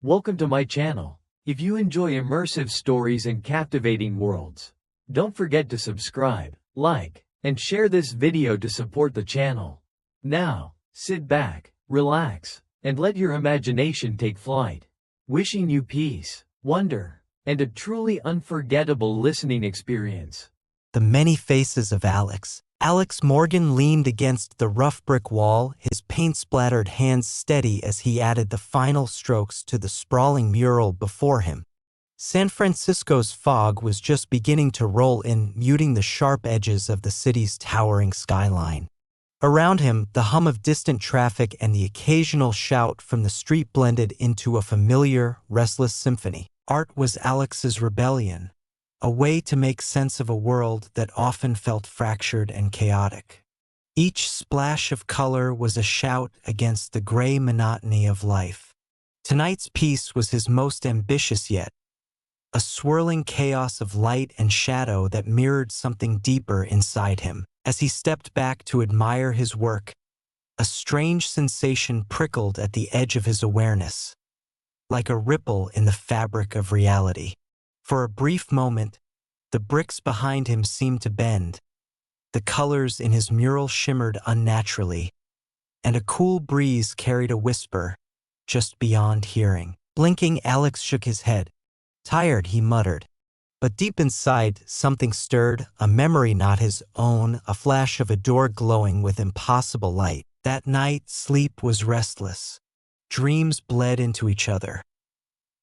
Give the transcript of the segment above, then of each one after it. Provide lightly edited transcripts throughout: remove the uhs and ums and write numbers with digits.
Welcome to my channel. If you enjoy immersive stories and captivating worlds, don't forget to subscribe, like, and share this video to support the channel. Now, sit back, relax, and let your imagination take flight. Wishing you peace, wonder, and a truly unforgettable listening experience. The many faces of Alex. Alex Morgan leaned against the rough brick wall, his paint-splattered hands steady as he added the final strokes to the sprawling mural before him. San Francisco's fog was just beginning to roll in, muting the sharp edges of the city's towering skyline. Around him, the hum of distant traffic and the occasional shout from the street blended into a familiar, restless symphony. Art was Alex's rebellion, a way to make sense of a world that often felt fractured and chaotic. Each splash of color was a shout against the gray monotony of life. Tonight's piece was his most ambitious yet, a swirling chaos of light and shadow that mirrored something deeper inside him. As he stepped back to admire his work, a strange sensation prickled at the edge of his awareness, like a ripple in the fabric of reality. For a brief moment, the bricks behind him seemed to bend. The colors in his mural shimmered unnaturally, and a cool breeze carried a whisper just beyond hearing. Blinking, Alex shook his head. Tired, he muttered. But deep inside, something stirred, a memory not his own, a flash of a door glowing with impossible light. That night, sleep was restless. Dreams bled into each other.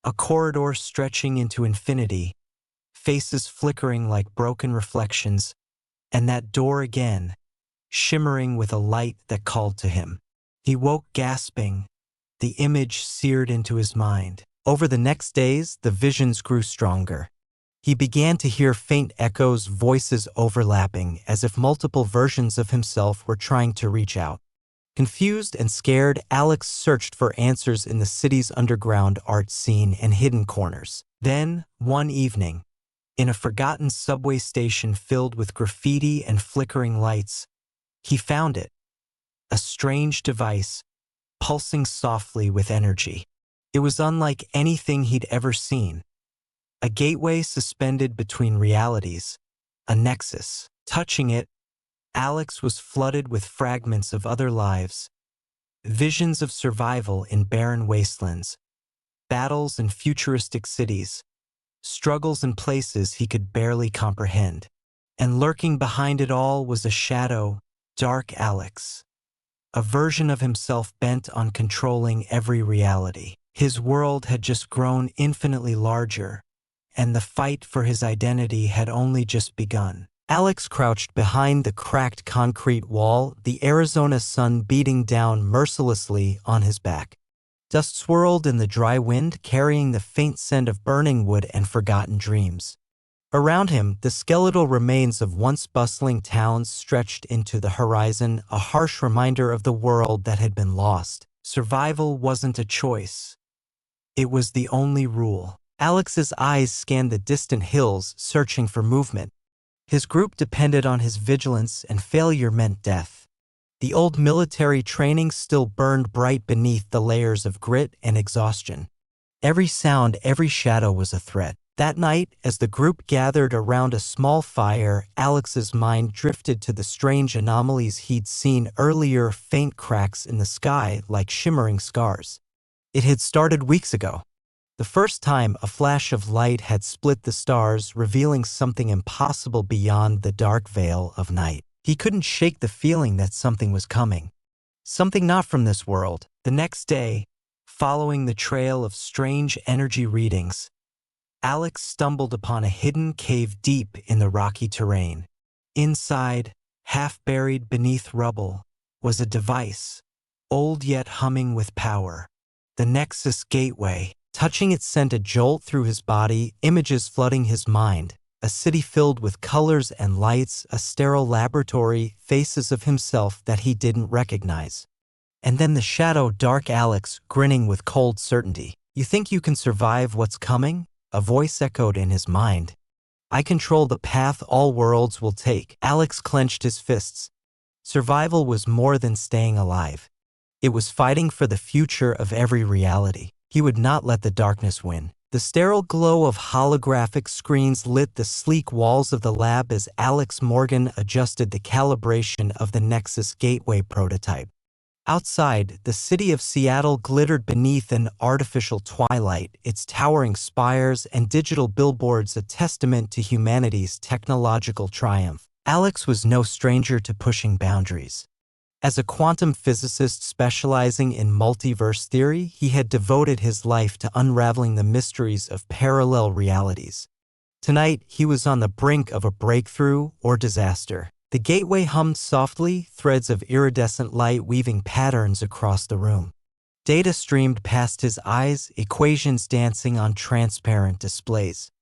A corridor stretching into infinity, faces flickering like broken reflections, and that door again, shimmering with a light that called to him. He woke gasping, the image seared into his mind. Over the next days, the visions grew stronger. He began to hear faint echoes, voices overlapping, as if multiple versions of himself were trying to reach out. Confused and scared, Alex searched for answers in the city's underground art scene and hidden corners. Then, one evening, in a forgotten subway station filled with graffiti and flickering lights, he found it. A strange device, pulsing softly with energy. It was unlike anything he'd ever seen. A gateway suspended between realities, a nexus. Touching it, Alex was flooded with fragments of other lives, visions of survival in barren wastelands, battles in futuristic cities, struggles in places he could barely comprehend. And lurking behind it all was a shadow, dark Alex, a version of himself bent on controlling every reality. His world had just grown infinitely larger, and the fight for his identity had only just begun. Alex crouched behind the cracked concrete wall, the Arizona sun beating down mercilessly on his back. Dust swirled in the dry wind, carrying the faint scent of burning wood and forgotten dreams. Around him, the skeletal remains of once bustling towns stretched into the horizon, a harsh reminder of the world that had been lost. Survival wasn't a choice. It was the only rule. Alex's eyes scanned the distant hills, searching for movement. His group depended on his vigilance, and failure meant death. The old military training still burned bright beneath the layers of grit and exhaustion. Every sound, every shadow was a threat. That night, as the group gathered around a small fire, Alex's mind drifted to the strange anomalies he'd seen earlier, faint cracks in the sky like shimmering scars. It had started weeks ago. The first time a flash of light had split the stars, revealing something impossible beyond the dark veil of night. He couldn't shake the feeling that something was coming. Something not from this world. The next day, following the trail of strange energy readings, Alex stumbled upon a hidden cave deep in the rocky terrain. Inside, half buried beneath rubble, was a device, old yet humming with power. The Nexus Gateway. Touching it sent a jolt through his body, images flooding his mind. A city filled with colors and lights, a sterile laboratory, faces of himself that he didn't recognize. And then the shadow, dark Alex, grinning with cold certainty. You think you can survive what's coming? A voice echoed in his mind. I control the path all worlds will take. Alex clenched his fists. Survival was more than staying alive. It was fighting for the future of every reality. He would not let the darkness win. The sterile glow of holographic screens lit the sleek walls of the lab as Alex Morgan adjusted the calibration of the Nexus Gateway prototype. Outside, the city of Seattle glittered beneath an artificial twilight, its towering spires and digital billboards a testament to humanity's technological triumph. Alex was no stranger to pushing boundaries. As a quantum physicist specializing in multiverse theory, he had devoted his life to unraveling the mysteries of parallel realities. Tonight, he was on the brink of a breakthrough or disaster. The gateway hummed softly, threads of iridescent light weaving patterns across the room. Data streamed past his eyes, equations dancing on transparent displays.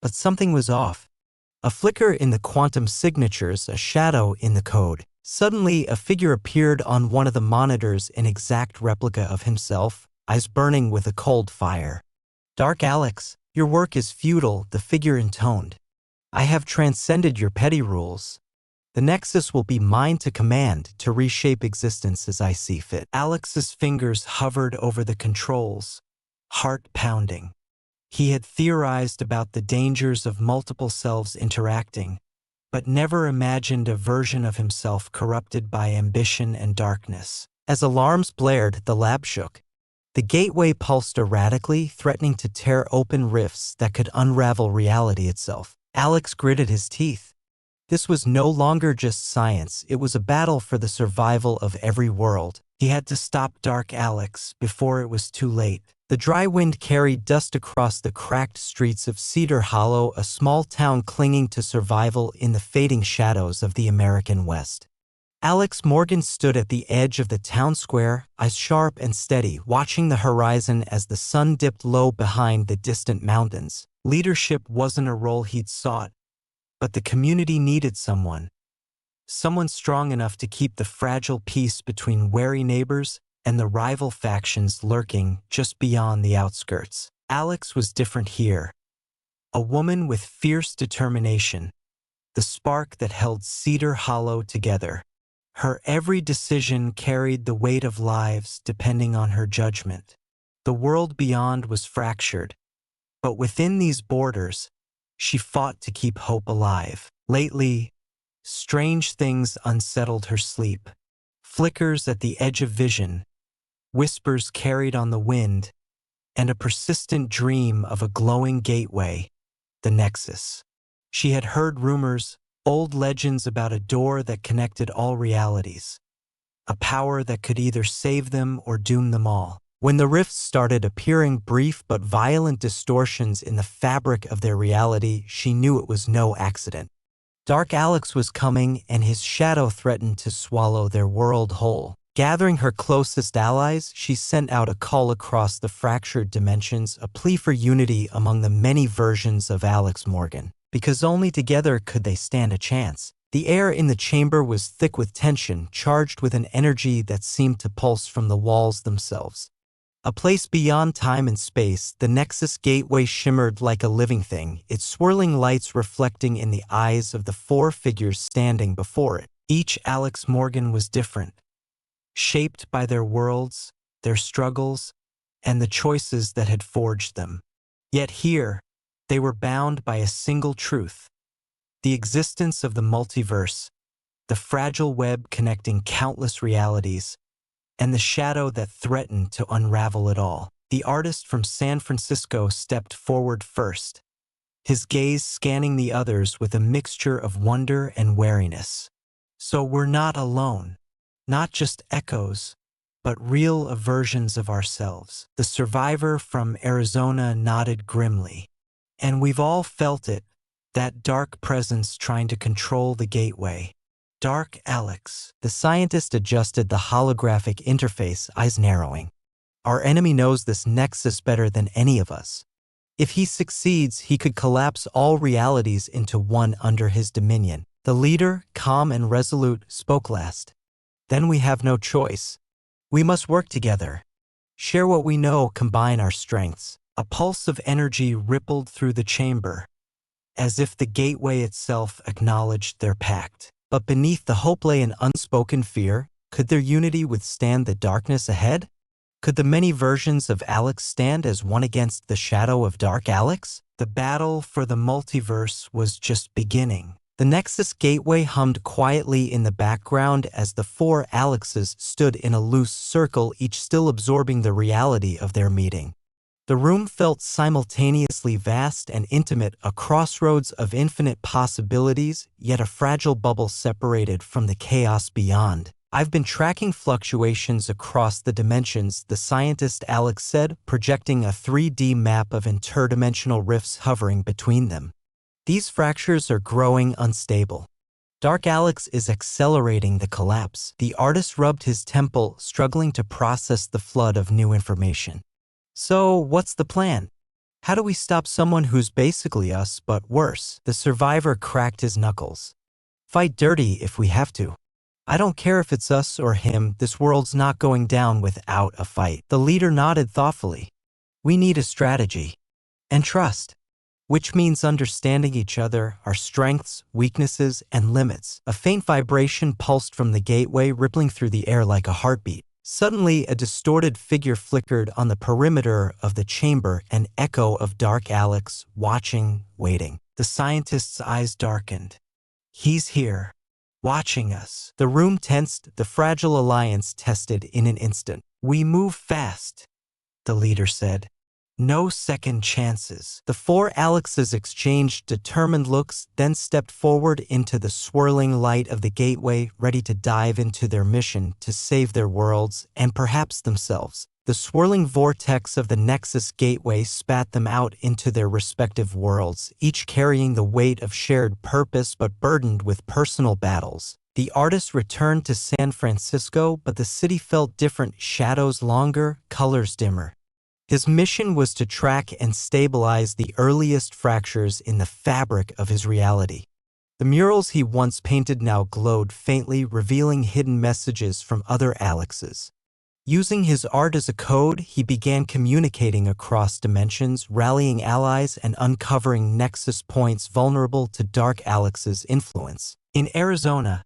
But something was off. A flicker in the quantum signatures, a shadow in the code. Suddenly, a figure appeared on one of the monitors, an exact replica of himself, eyes burning with a cold fire. "Dark Alex, your work is futile," the figure intoned. "I have transcended your petty rules. The Nexus will be mine to command, to reshape existence as I see fit." Alex's fingers hovered over the controls, heart pounding. He had theorized about the dangers of multiple selves interacting, but never imagined a version of himself corrupted by ambition and darkness. As alarms blared, the lab shook. The gateway pulsed erratically, threatening to tear open rifts that could unravel reality itself. Alex gritted his teeth. This was no longer just science, it was a battle for the survival of every world. He had to stop Dark Alex before it was too late. The dry wind carried dust across the cracked streets of Cedar Hollow, a small town clinging to survival in the fading shadows of the American West. Alex Morgan stood at the edge of the town square, eyes sharp and steady, watching the horizon as the sun dipped low behind the distant mountains. Leadership wasn't a role he'd sought, but the community needed someone strong enough to keep the fragile peace between wary neighbors and the rival factions lurking just beyond the outskirts. Alex was different here. A woman with fierce determination, the spark that held Cedar Hollow together. Her every decision carried the weight of lives depending on her judgment. The world beyond was fractured, but within these borders, she fought to keep hope alive. Lately, strange things unsettled her sleep. Flickers at the edge of vision, whispers carried on the wind, and a persistent dream of a glowing gateway, the Nexus. She had heard rumors, old legends about a door that connected all realities, a power that could either save them or doom them all. When the rifts started appearing, brief but violent distortions in the fabric of their reality, she knew it was no accident. Dark Alex was coming, and his shadow threatened to swallow their world whole. Gathering her closest allies, she sent out a call across the fractured dimensions, a plea for unity among the many versions of Alex Morgan. Because only together could they stand a chance. The air in the chamber was thick with tension, charged with an energy that seemed to pulse from the walls themselves. A place beyond time and space, the Nexus Gateway shimmered like a living thing, its swirling lights reflecting in the eyes of the four figures standing before it. Each Alex Morgan was different, shaped by their worlds, their struggles, and the choices that had forged them. Yet here, they were bound by a single truth: the existence of the multiverse, the fragile web connecting countless realities, and the shadow that threatened to unravel it all. The artist from San Francisco stepped forward first, his gaze scanning the others with a mixture of wonder and wariness. "So we're not alone, not just echoes, but real versions of ourselves." The survivor from Arizona nodded grimly. "And we've all felt it, that dark presence trying to control the gateway." "Dark Alex." The scientist adjusted the holographic interface, eyes narrowing. "Our enemy knows this Nexus better than any of us. If he succeeds, he could collapse all realities into one under his dominion." The leader, calm and resolute, spoke last. "Then we have no choice. We must work together. Share what we know, combine our strengths." A pulse of energy rippled through the chamber, as if the gateway itself acknowledged their pact. But beneath the hope lay an unspoken fear. Could their unity withstand the darkness ahead? Could the many versions of Alex stand as one against the shadow of Dark Alex? The battle for the multiverse was just beginning. The Nexus Gateway hummed quietly in the background as the four Alexes stood in a loose circle, each still absorbing the reality of their meeting. The room felt simultaneously vast and intimate, a crossroads of infinite possibilities, yet a fragile bubble separated from the chaos beyond. I've been tracking fluctuations across the dimensions, the scientist Alex said, projecting a 3D map of interdimensional rifts hovering between them. These fractures are growing unstable. Dark Alex is accelerating the collapse. The artist rubbed his temple, struggling to process the flood of new information. So, what's the plan? How do we stop someone who's basically us, but worse? The survivor cracked his knuckles. Fight dirty if we have to. I don't care if it's us or him, this world's not going down without a fight. The leader nodded thoughtfully. We need a strategy. And trust. Which means understanding each other, our strengths, weaknesses, and limits. A faint vibration pulsed from the gateway, rippling through the air like a heartbeat. Suddenly, a distorted figure flickered on the perimeter of the chamber, an echo of Dark Alex, watching, waiting. The scientist's eyes darkened. He's here, watching us. The room tensed, the fragile alliance tested in an instant. We move fast, the leader said. No second chances. The four Alexes exchanged determined looks, then stepped forward into the swirling light of the gateway, ready to dive into their mission to save their worlds and perhaps themselves. The swirling vortex of the Nexus Gateway spat them out into their respective worlds, each carrying the weight of shared purpose but burdened with personal battles. The artist returned to San Francisco, but the city felt different, shadows longer, colors dimmer. His mission was to track and stabilize the earliest fractures in the fabric of his reality. The murals he once painted now glowed faintly, revealing hidden messages from other Alexes. Using his art as a code, he began communicating across dimensions, rallying allies and uncovering nexus points vulnerable to Dark Alex's influence. In Arizona,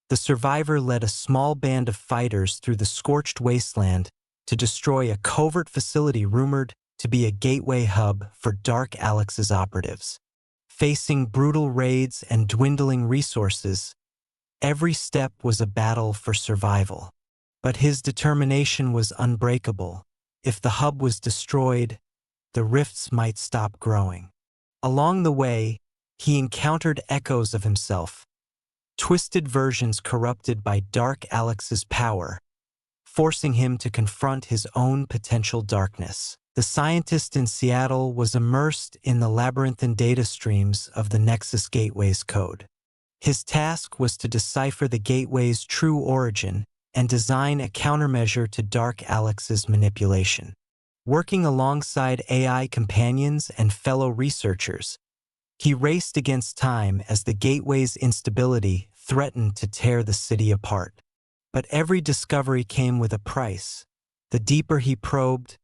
the survivor led a small band of fighters through the scorched wasteland to destroy a covert facility rumored to be a gateway hub for Dark Alex's operatives. Facing brutal raids and dwindling resources, every step was a battle for survival. But his determination was unbreakable. If the hub was destroyed, the rifts might stop growing. Along the way, he encountered echoes of himself, twisted versions corrupted by Dark Alex's power, forcing him to confront his own potential darkness. The scientist in Seattle was immersed in the labyrinthine data streams of the Nexus Gateway's code. His task was to decipher the gateway's true origin and design a countermeasure to Dark Alex's manipulation. Working alongside AI companions and fellow researchers, he raced against time as the gateway's instability threatened to tear the city apart. But every discovery came with a price. The deeper he probed,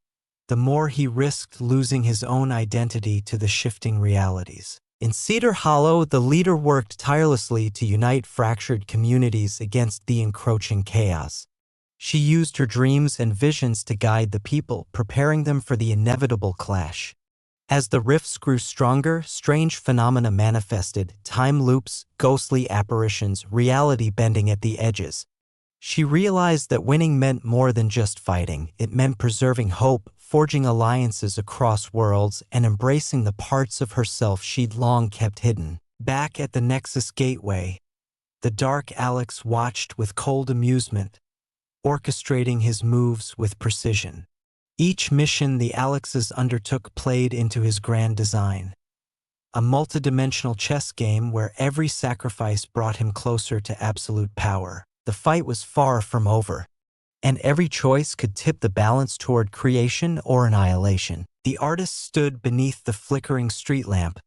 the more he risked losing his own identity to the shifting realities. In Cedar Hollow, the leader worked tirelessly to unite fractured communities against the encroaching chaos. She used her dreams and visions to guide the people, preparing them for the inevitable clash. As the rifts grew stronger, strange phenomena manifested, time loops, ghostly apparitions, reality bending at the edges. She realized that winning meant more than just fighting. It meant preserving hope, forging alliances across worlds, and embracing the parts of herself she'd long kept hidden. Back at the Nexus Gateway, the Dark Alex watched with cold amusement, orchestrating his moves with precision. Each mission the Alexes undertook played into his grand design. A multidimensional chess game where every sacrifice brought him closer to absolute power. The fight was far from over, and every choice could tip the balance toward creation or annihilation. The artist stood beneath the flickering street lamp,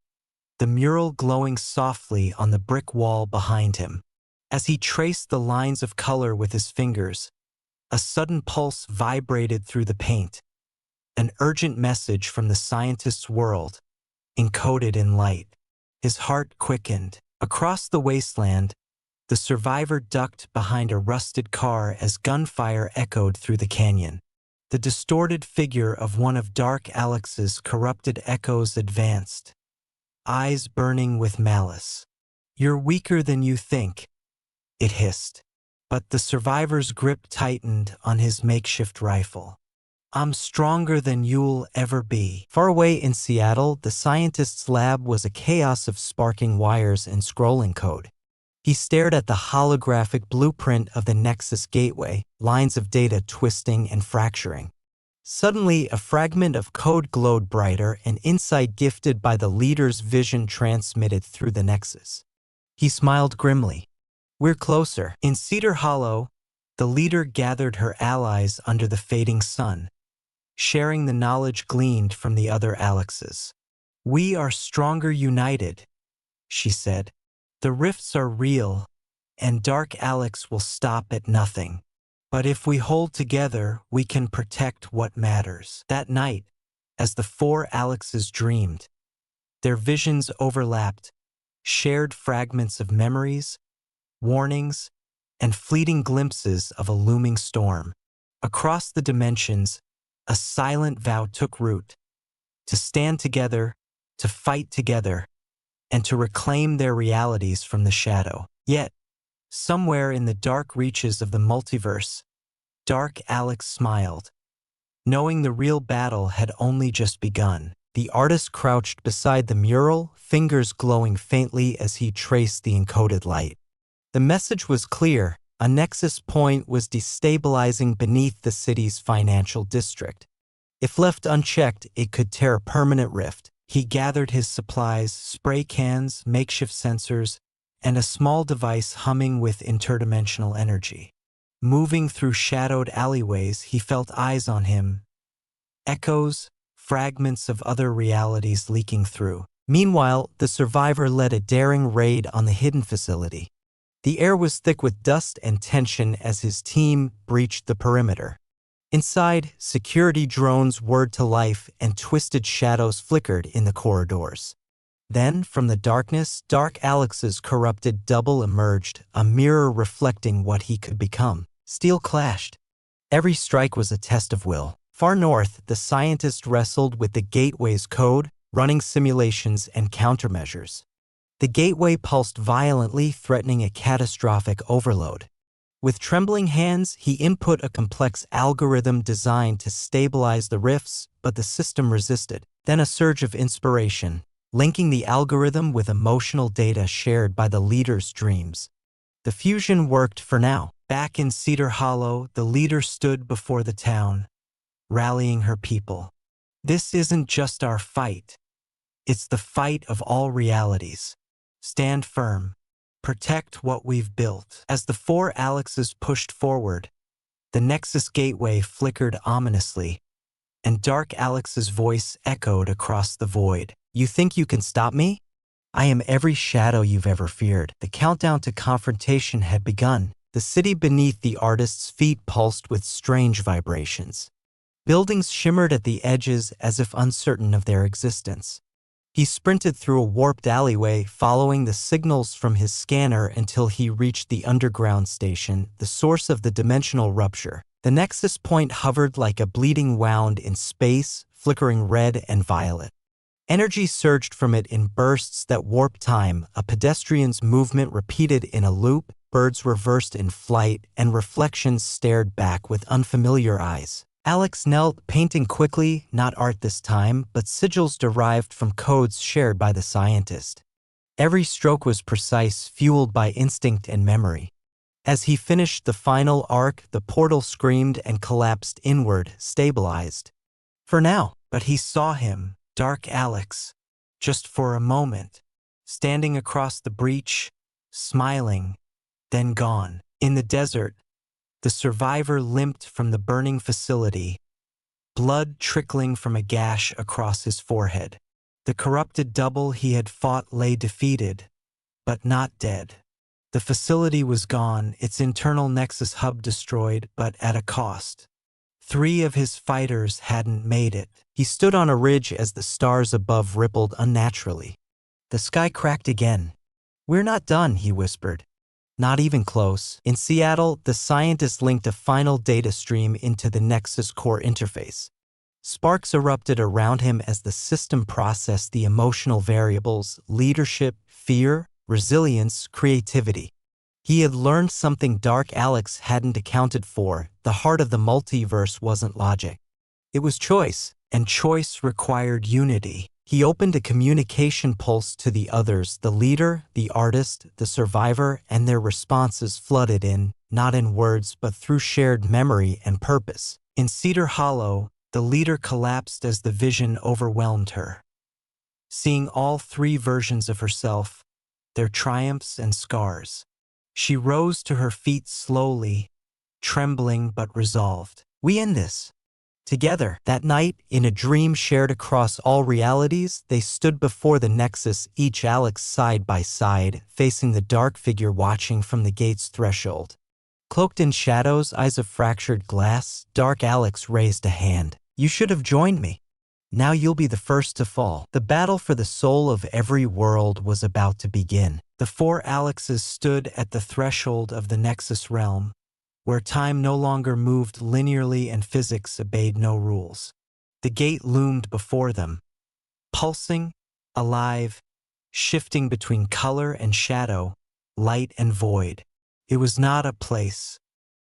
the mural glowing softly on the brick wall behind him. As he traced the lines of color with his fingers, a sudden pulse vibrated through the paint, an urgent message from the scientist's world, encoded in light. His heart quickened. Across the wasteland, the survivor ducked behind a rusted car as gunfire echoed through the canyon. The distorted figure of one of Dark Alex's corrupted echoes advanced, eyes burning with malice. "You're weaker than you think," it hissed. But the survivor's grip tightened on his makeshift rifle. "I'm stronger than you'll ever be." Far away in Seattle, the scientist's lab was a chaos of sparking wires and scrolling code. He stared at the holographic blueprint of the Nexus Gateway, lines of data twisting and fracturing. Suddenly, a fragment of code glowed brighter, an insight gifted by the leader's vision transmitted through the Nexus. He smiled grimly. "We're closer." In Cedar Hollow, the leader gathered her allies under the fading sun, sharing the knowledge gleaned from the other Alexes. "We are stronger united," she said. "The rifts are real, and Dark Alex will stop at nothing. But if we hold together, we can protect what matters." That night, as the four Alexes dreamed, their visions overlapped, shared fragments of memories, warnings, and fleeting glimpses of a looming storm. Across the dimensions, a silent vow took root: to stand together, to fight together, and to reclaim their realities from the shadow. Yet, somewhere in the dark reaches of the multiverse, Dark Alex smiled, knowing the real battle had only just begun. The artist crouched beside the mural, fingers glowing faintly as he traced the encoded light. The message was clear: a nexus point was destabilizing beneath the city's financial district. If left unchecked, it could tear a permanent rift. He gathered his supplies, spray cans, makeshift sensors, and a small device humming with interdimensional energy. Moving through shadowed alleyways, he felt eyes on him, echoes, fragments of other realities leaking through. Meanwhile, the survivor led a daring raid on the hidden facility. The air was thick with dust and tension as his team breached the perimeter. Inside, security drones whirred to life and twisted shadows flickered in the corridors. Then, from the darkness, Dark Alex's corrupted double emerged, a mirror reflecting what he could become. Steel clashed. Every strike was a test of will. Far north, the scientist wrestled with the gateway's code, running simulations and countermeasures. The gateway pulsed violently, threatening a catastrophic overload. With trembling hands, he input a complex algorithm designed to stabilize the rifts, but the system resisted. Then a surge of inspiration, linking the algorithm with emotional data shared by the leader's dreams. The fusion worked for now. Back in Cedar Hollow, the leader stood before the town, rallying her people. "This isn't just our fight. It's the fight of all realities. Stand firm. Protect what we've built." As the four Alexes pushed forward, the Nexus Gateway flickered ominously, and Dark Alex's voice echoed across the void. "You think you can stop me? I am every shadow you've ever feared." The countdown to confrontation had begun. The city beneath the artist's feet pulsed with strange vibrations. Buildings shimmered at the edges as if uncertain of their existence. He sprinted through a warped alleyway, following the signals from his scanner until he reached the underground station, the source of the dimensional rupture. The nexus point hovered like a bleeding wound in space, flickering red and violet. Energy surged from it in bursts that warped time, a pedestrian's movement repeated in a loop, birds reversed in flight, and reflections stared back with unfamiliar eyes. Alex knelt, painting quickly, not art this time, but sigils derived from codes shared by the scientist. Every stroke was precise, fueled by instinct and memory. As he finished the final arc, the portal screamed and collapsed inward, stabilized. For now, but he saw him, Dark Alex, just for a moment, standing across the breach, smiling, then gone. In the desert, the survivor limped from the burning facility, blood trickling from a gash across his forehead. The corrupted double he had fought lay defeated, but not dead. The facility was gone, its internal nexus hub destroyed, but at a cost. 3 of his fighters hadn't made it. He stood on a ridge as the stars above rippled unnaturally. The sky cracked again. "We're not done," he whispered. Not even close. In Seattle, the scientists linked a final data stream into the Nexus core interface. Sparks erupted around him as the system processed the emotional variables: leadership, fear, resilience, creativity. He had learned something Dark Alex hadn't accounted for. The heart of the multiverse wasn't logic. It was choice, and choice required unity. He opened a communication pulse to the others: the leader, the artist, the survivor, and their responses flooded in, not in words but through shared memory and purpose. In Cedar Hollow, the leader collapsed as the vision overwhelmed her. Seeing all three versions of herself, their triumphs and scars, she rose to her feet slowly, trembling but resolved. We end this. Together, that night, in a dream shared across all realities, they stood before the Nexus, each Alex side by side, facing the dark figure watching from the gate's threshold. Cloaked in shadows, eyes of fractured glass, Dark Alex raised a hand. You should have joined me. Now you'll be the first to fall. The battle for the soul of every world was about to begin. The four Alexes stood at the threshold of the Nexus realm, where time no longer moved linearly and physics obeyed no rules. The gate loomed before them, pulsing, alive, shifting between color and shadow, light and void. It was not a place.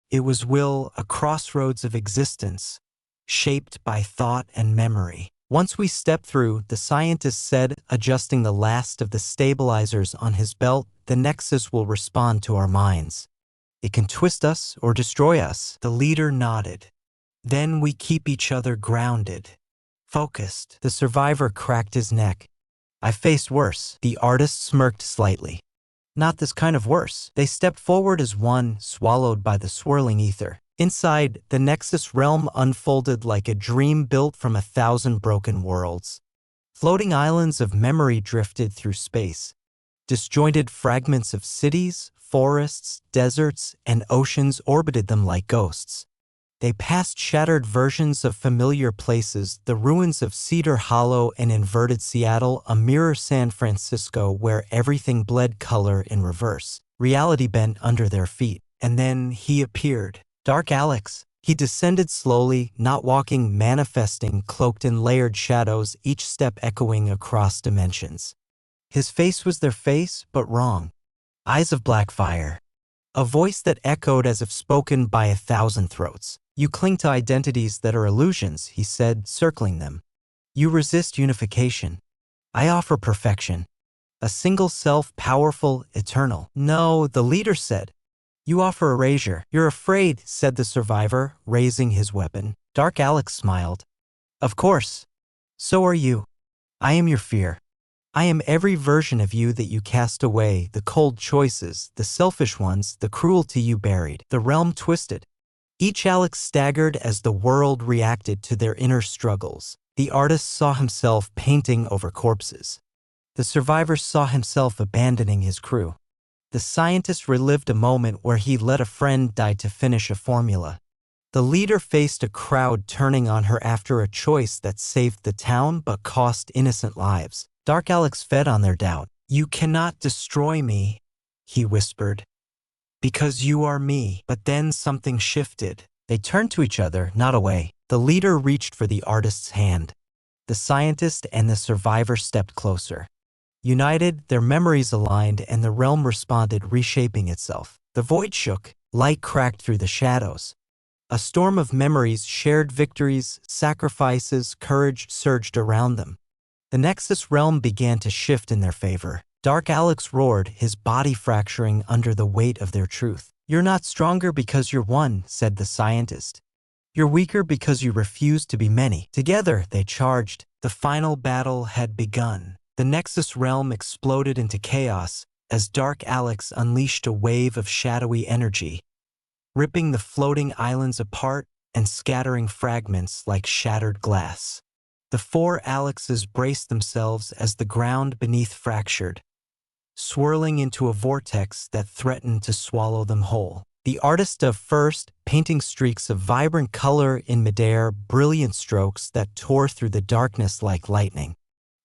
It was will, a crossroads of existence, shaped by thought and memory. Once we step through, the scientist said, adjusting the last of the stabilizers on his belt, the Nexus will respond to our minds. It can twist us or destroy us. The leader nodded. Then we keep each other grounded, focused. The survivor cracked his neck. I faced worse. The artist smirked slightly. Not this kind of worse. They stepped forward as one, swallowed by the swirling ether. Inside, the Nexus realm unfolded like a dream built from 1,000 broken worlds. Floating islands of memory drifted through space. Disjointed fragments of cities, forests, deserts, and oceans orbited them like ghosts. They passed shattered versions of familiar places, the ruins of Cedar Hollow and inverted Seattle, a mirror San Francisco where everything bled color in reverse. Reality bent under their feet. And then he appeared. Dark Alex. He descended slowly, not walking, manifesting, cloaked in layered shadows, each step echoing across dimensions. His face was their face, but wrong. Eyes of black fire. A voice that echoed as if spoken by 1,000 throats. You cling to identities that are illusions, he said, circling them. You resist unification. I offer perfection. A single self, powerful, eternal. No, the leader said. You offer erasure. You're afraid, said the survivor, raising his weapon. Dark Alex smiled. Of course. So are you. I am your fear. I am every version of you that you cast away, the cold choices, the selfish ones, the cruelty you buried. The realm twisted. Each Alex staggered as the world reacted to their inner struggles. The artist saw himself painting over corpses. The survivor saw himself abandoning his crew. The scientist relived a moment where he let a friend die to finish a formula. The leader faced a crowd turning on her after a choice that saved the town but cost innocent lives. Dark Alex fed on their doubt. You cannot destroy me, he whispered, because you are me. But then something shifted. They turned to each other, not away. The leader reached for the artist's hand. The scientist and the survivor stepped closer. United, their memories aligned, and the realm responded, reshaping itself. The void shook. Light cracked through the shadows. A storm of memories, shared victories, sacrifices, courage surged around them. The Nexus realm began to shift in their favor. Dark Alex roared, his body fracturing under the weight of their truth. You're not stronger because you're one, said the scientist. You're weaker because you refuse to be many. Together, they charged. The final battle had begun. The Nexus realm exploded into chaos as Dark Alex unleashed a wave of shadowy energy, ripping the floating islands apart and scattering fragments like shattered glass. The four Alexes braced themselves as the ground beneath fractured, swirling into a vortex that threatened to swallow them whole. The artist of first, painting streaks of vibrant color in midair, brilliant strokes that tore through the darkness like lightning.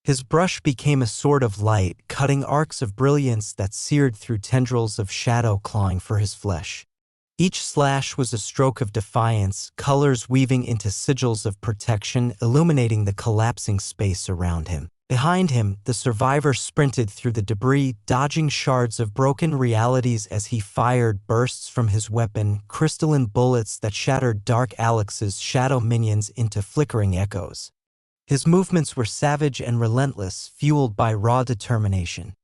His brush became a sword of light, cutting arcs of brilliance that seared through tendrils of shadow clawing for his flesh. Each slash was a stroke of defiance, colors weaving into sigils of protection, illuminating the collapsing space around him. Behind him, the survivor sprinted through the debris, dodging shards of broken realities as he fired bursts from his weapon, crystalline bullets that shattered Dark Alex's shadow minions into flickering echoes. His movements were savage and relentless, fueled by raw determination.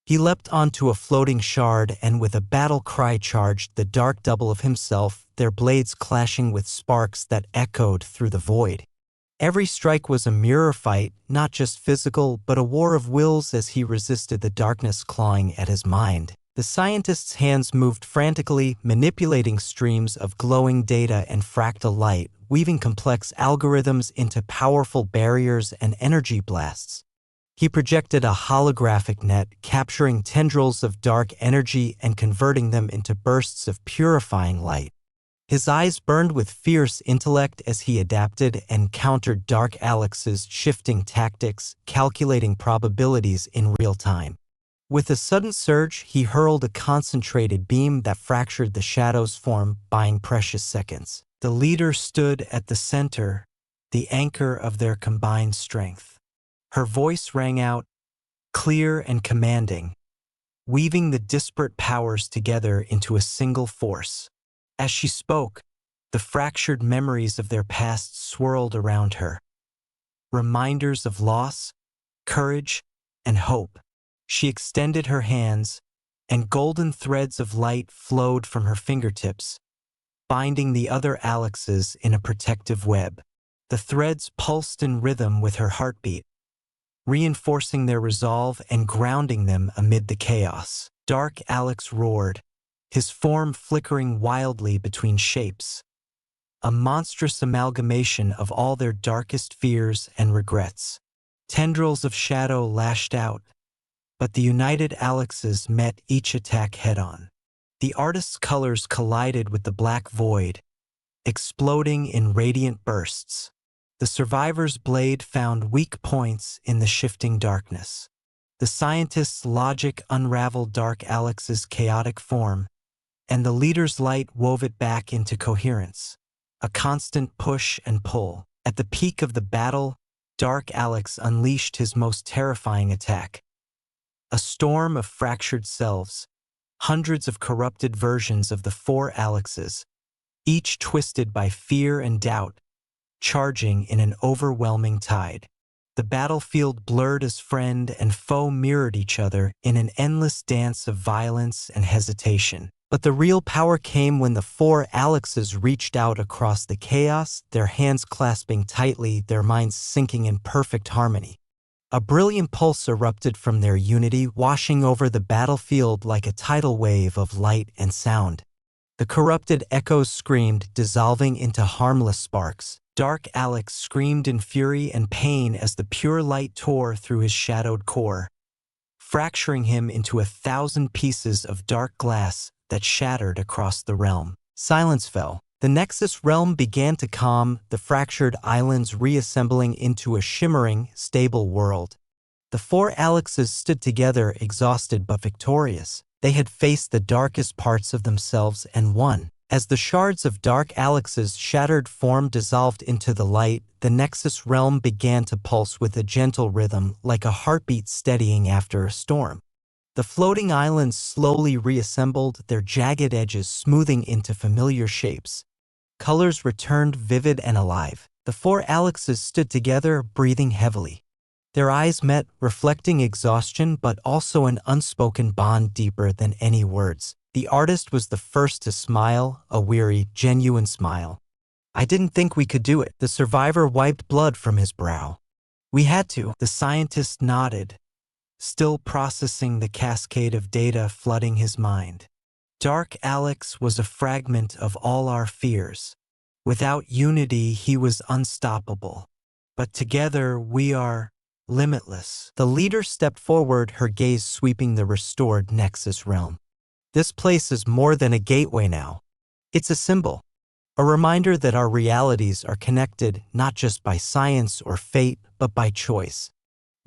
He leapt onto a floating shard and with a battle cry charged the dark double of himself, their blades clashing with sparks that echoed through the void. Every strike was a mirror fight, not just physical, but a war of wills as he resisted the darkness clawing at his mind. The scientist's hands moved frantically, manipulating streams of glowing data and fractal light, weaving complex algorithms into powerful barriers and energy blasts. He projected a holographic net, capturing tendrils of dark energy and converting them into bursts of purifying light. His eyes burned with fierce intellect as he adapted and countered Dark Alex's shifting tactics, calculating probabilities in real time. With a sudden surge, he hurled a concentrated beam that fractured the shadow's form, buying precious seconds. The leader stood at the center, the anchor of their combined strength. Her voice rang out, clear and commanding, weaving the disparate powers together into a single force. As she spoke, the fractured memories of their past swirled around her. Reminders of loss, courage, and hope. She extended her hands, and golden threads of light flowed from her fingertips, binding the other Alexes in a protective web. The threads pulsed in rhythm with her heartbeat, reinforcing their resolve and grounding them amid the chaos. Dark Alex roared, his form flickering wildly between shapes, a monstrous amalgamation of all their darkest fears and regrets. Tendrils of shadow lashed out, but the united Alexes met each attack head-on. The artist's colors collided with the black void, exploding in radiant bursts. The survivor's blade found weak points in the shifting darkness. The scientist's logic unraveled Dark Alex's chaotic form, and the leader's light wove it back into coherence, a constant push and pull. At the peak of the battle, Dark Alex unleashed his most terrifying attack. A storm of fractured selves, hundreds of corrupted versions of the four Alexes, each twisted by fear and doubt, charging in an overwhelming tide. The battlefield blurred as friend and foe mirrored each other in an endless dance of violence and hesitation. But the real power came when the four Alexes reached out across the chaos, their hands clasping tightly, their minds sinking in perfect harmony. A brilliant pulse erupted from their unity, washing over the battlefield like a tidal wave of light and sound. The corrupted echoes screamed, dissolving into harmless sparks. Dark Alex screamed in fury and pain as the pure light tore through his shadowed core, fracturing him into 1,000 pieces of dark glass that shattered across the realm. Silence fell. The Nexus realm began to calm, the fractured islands reassembling into a shimmering, stable world. The four Alexes stood together, exhausted but victorious. They had faced the darkest parts of themselves and won. As the shards of Dark Alex's shattered form dissolved into the light, the Nexus realm began to pulse with a gentle rhythm, like a heartbeat steadying after a storm. The floating islands slowly reassembled, their jagged edges smoothing into familiar shapes. Colors returned vivid and alive. The four Alexes stood together, breathing heavily. Their eyes met, reflecting exhaustion but also an unspoken bond deeper than any words. The artist was the first to smile, a weary, genuine smile. "I didn't think we could do it." The survivor wiped blood from his brow. "We had to." The scientist nodded, still processing the cascade of data flooding his mind. Dark Alex was a fragment of all our fears. Without unity, he was unstoppable. But together, we are limitless. The leader stepped forward, her gaze sweeping the restored Nexus realm. "This place is more than a gateway now. It's a symbol, a reminder that our realities are connected not just by science or fate, but by choice.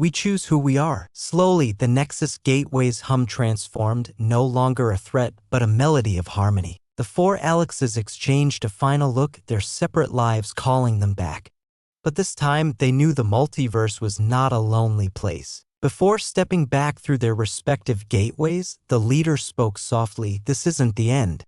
We choose who we are. Slowly, the Nexus Gateway's hum transformed, no longer a threat, but a melody of harmony. The four Alexes exchanged a final look, their separate lives calling them back. But this time, they knew the multiverse was not a lonely place. Before stepping back through their respective gateways, the leader spoke softly, "This isn't the end.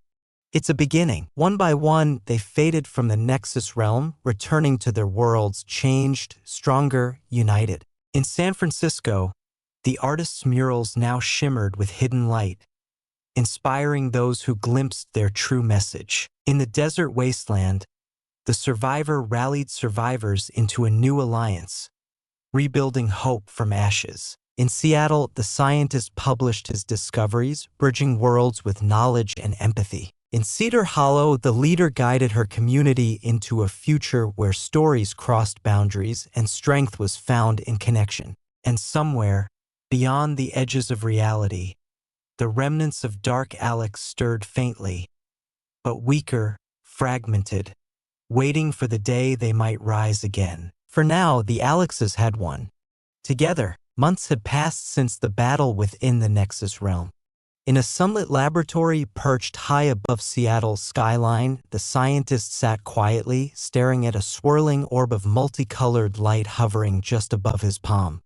It's a beginning." One by one, they faded from the Nexus realm, returning to their worlds, changed, stronger, united. In San Francisco, the artist's murals now shimmered with hidden light, inspiring those who glimpsed their true message. In the desert wasteland, the survivor rallied survivors into a new alliance, rebuilding hope from ashes. In Seattle, the scientist published his discoveries, bridging worlds with knowledge and empathy. In Cedar Hollow, the leader guided her community into a future where stories crossed boundaries and strength was found in connection. And somewhere, beyond the edges of reality, the remnants of Dark Alex stirred faintly, but weaker, fragmented, waiting for the day they might rise again. For now, the Alexes had won. Together, months had passed since the battle within the Nexus realm. In a sunlit laboratory perched high above Seattle's skyline, the scientist sat quietly, staring at a swirling orb of multicolored light hovering just above his palm.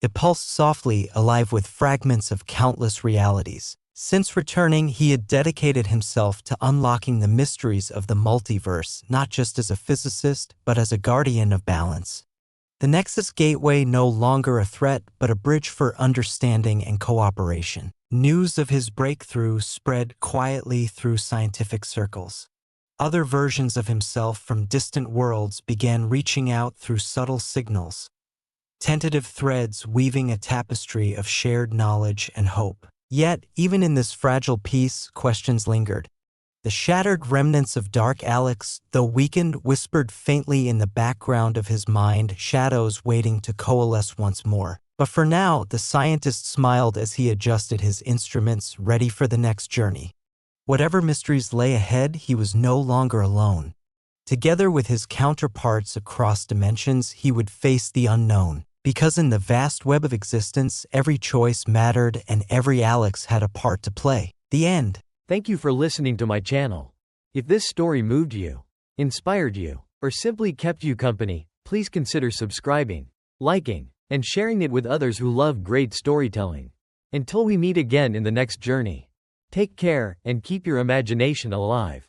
It pulsed softly, alive with fragments of countless realities. Since returning, he had dedicated himself to unlocking the mysteries of the multiverse, not just as a physicist, but as a guardian of balance. The Nexus Gateway no longer a threat, but a bridge for understanding and cooperation. News of his breakthrough spread quietly through scientific circles. Other versions of himself from distant worlds began reaching out through subtle signals, tentative threads weaving a tapestry of shared knowledge and hope. Yet, even in this fragile peace, questions lingered. The shattered remnants of Dark Alex, though weakened, whispered faintly in the background of his mind, shadows waiting to coalesce once more. But for now, the scientist smiled as he adjusted his instruments, ready for the next journey. Whatever mysteries lay ahead, he was no longer alone. Together with his counterparts across dimensions, he would face the unknown. Because in the vast web of existence, every choice mattered and every Alex had a part to play. The end. Thank you for listening to my channel. If this story moved you, inspired you, or simply kept you company, please consider subscribing, liking, and sharing it with others who love great storytelling. Until we meet again in the next journey, take care and keep your imagination alive.